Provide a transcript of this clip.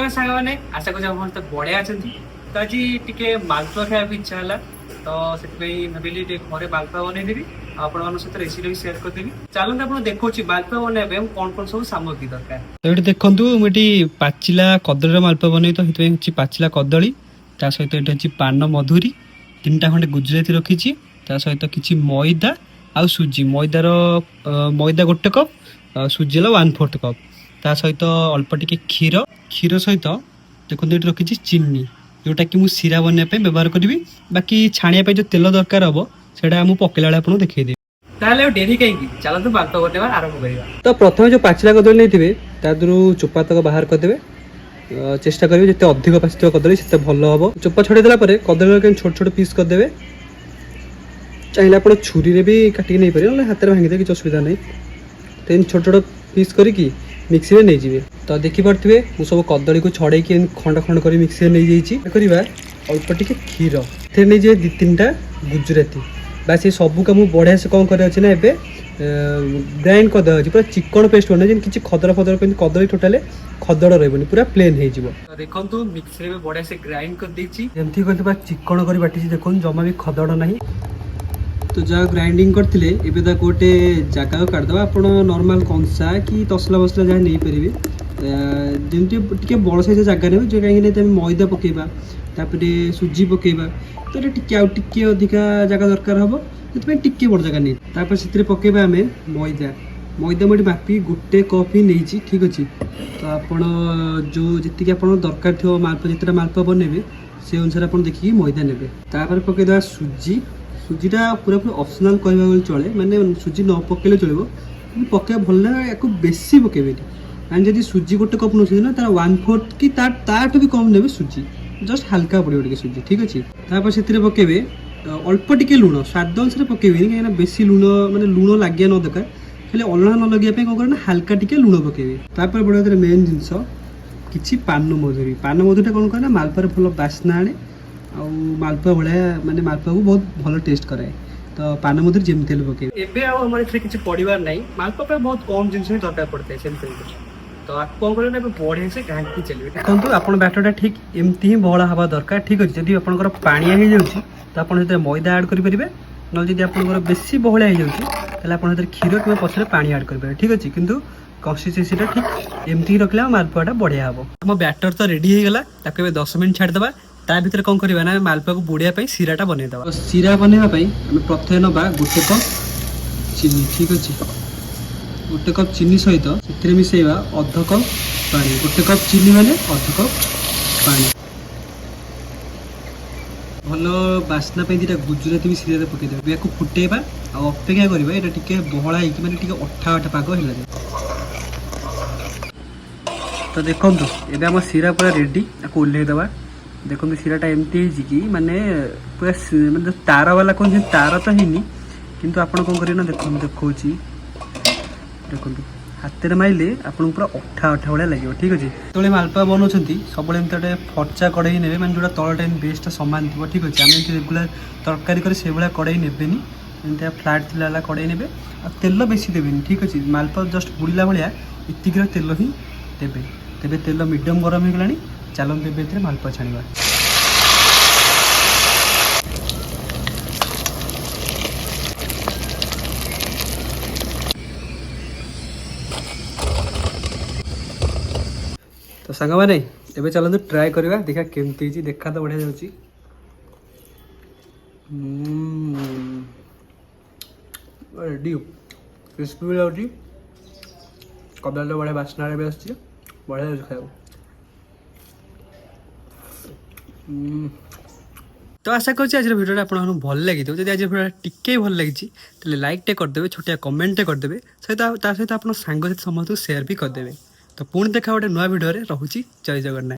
नमस्कार सांग मैंने आशा करूँ समस्त बढ़िया अच्छा तो आज टे मालपुआ खाया इच्छा है तो से भाविली घरे मालपुआ बनईदेवी आप सहित रेसिपी सेयार करदेवी चलते आप देखो मालपुआ बनवाई कौन कौन सब सामग्री दरकार तो ये देखु मुझे पाचिला कदली मालपुआ बनई तो ये पाचिला कदली ता सहित ये पान मधुरी 3टा खंडे गुजराती रखी सहित किसी मैदा आउ सुजी मैदार मैदा गोटे कप सुजी 1/4 कप ता सहित अल्प टिके क्षीर क्षीर सहित देखो ये रखी चीनी जोटा कि मुझे सीरा बनवाई व्यवहार करी बाकी छाणिया जो तेल दरकार हम से पकेला आपको देखी ताले डेरी कहीं चलते मालपुआ बनवा आरंभ करवा तो प्रथम जो पाचिला कदली नहीं तादू चोपा तक बाहर करदे चेष्टा करेंगे जिते अधिक पाचित कदली से भल हम चोपा छड़ेदेला कदली छोट छोट पीस करदे चाहिए आप छुरी भी काटिक नहीं पारे हाथ में भांगी किसी असुविधा नहीं तो छोट छोट पीस करके मिक्सी में नहीं जाए तो देखिपे मुझे सब कदली को छड़े खंड खंड कर मिक्सी में नहीं जाइए अल्प टिके क्षीर थे नहीं जाए 2-3टा गुजराती बास ये सबू का मुझे बढ़िया से कौन कर ग्राइंड करदे पूरा चिकन पेस्ट बना किसी खदड़ फदड़ कदली टोटाल खदड़ रही पूरा प्लेन हो देखो मिक्सी में बढ़िया से ग्राइंड कर देती पूरा चिकन कर बाटी देखो जमा भी खदड़ ना तो जहाँ ग्राइंडिंग करते एवं गोटे जगह काटिदेव आप नॉर्मल कंसा कि तसला बसला जहाँ नहीं पारे जमी बड़ साइज जगह ने जो कहीं मैदा पकेबा तापर सुजी पकेबा तो टे अधिका जगह दरकार हम से टे बड़ जगह नहीं से पकेबा आम मैदा मैदा मुझे मापी गोटे कप ही नहीं ठीक अच्छे तो आप जो जी आप दरकार थो मालपुआ जितना मालपुआ बनइबे से अनुसार आप देखिए मैदा ने पकईदे सुजी सुजीटा पूरा पूरा ऑप्शनल कहवा चले माने सुजी न पकेले चलो पके भल या बेसी पकेबे मैंने जब सुजी गोटे कप नौ ना तार 1/4 कि ताठ भी कम ने सुजी जस्ट हल्का पड़े टे सुजी ठीक अच्छे तापर से पकेबे अल्प टिके लुण स्वाद अनुसार पकेबे कहीं बेसी लुण माने लुण लगे न दरकार खाली अलना न लगे कौन करना हल्का टिके लुण पकेबे तापर बड़ा मेन जिनस किसी पान मधुरी कौन करना मालपुआ भल बास्ना आने आउ मालपुआ भाया माने मालपुआ को बहुत भल टेस्ट कराए तो पान मधुरी जमी पके एवं किसी पड़ार ना मालपुआ बहुत कम जिन दरकार पड़ता है तो आप कौन करना बढ़िया से घाटी चलिए देखो आप बैटरटा ठीक एमती ही बहला हवा दरकार ठीक अच्छे जब आपंकर पानिया हो जाए तो आप मैदा ऐड करेंगे ना जब आप बेसी बहलिया हो जाए आप क्षीर कि पचर पानी ऐड करेंगे ठीक अच्छे किंतु कंसिस्टेंसीटा ठीक एमती रखले मालपुआटा बढ़िया हम आम बैटर तो रेडी हो गला 10 मिनट छाड़देवा ता भीतर कौन करवा ना मालपुआ को बुड़िया सीराटा बनईदेवा सीरा बनवाई आम प्रथम ना गोटे कप चीनी ठीक अच्छे गोटे कप चीनी सहित से मिसेवा अर्ध कप पानी गोटे कप चीनी माने अर्ध कप पानी भल बास्ना दीटा गुजराती भी सीरा पकईदेव या फुटेबा आ अपेक्षा करवा ये टे बहला माने अठा अठा पाग है तो देखो ये आम सीरा पूरा रेडी आपको ओल्लैदेवा देखो सीराटा एमती कि माने पूरा मतलब तार वाला कौन तार तो है किंतु आप कौन करें ना देखो देखो देखो हाथ में मारे आपको पूरा अठा अठा भाया लगे ठीक अच्छे जो मालपुआ बनाऊँ सब गोटे फर्चा कड़े ने मैंने जो तल टाइम बेसटा सामान थी ठीक अच्छे आम रेगुलर तरकारी कर से भाया कड़े नेबेनि एमती फ्लाट थी कड़े ने तेल बेसी देवेनि ठीक अच्छे मालपुआ जस्ट बुड़ला भाया इतिक तेल ही देवे तेरे तेल मीडियम गरम हो गला चलते एवं मालपुआ छाणवा तो सांग मैंने एवं चलते ट्राए करवा देखा केमती देखा तो बढ़िया जाऊँगी रेडी क्रिस्पी भी लगे कदली बढ़िया बास्ना भी आस बढ़िया खाया तो आशा करुँच आज भिडियो आपको भल लगी जब आज भिडियो टिके भल लगी लाइक करदे छोटिया कमेंट करदे सहित आप सांग समस्त सेयार भी करदे तो पुणी देखा गोटे नुआ भिडियो रहुची जय जगन्नाथ।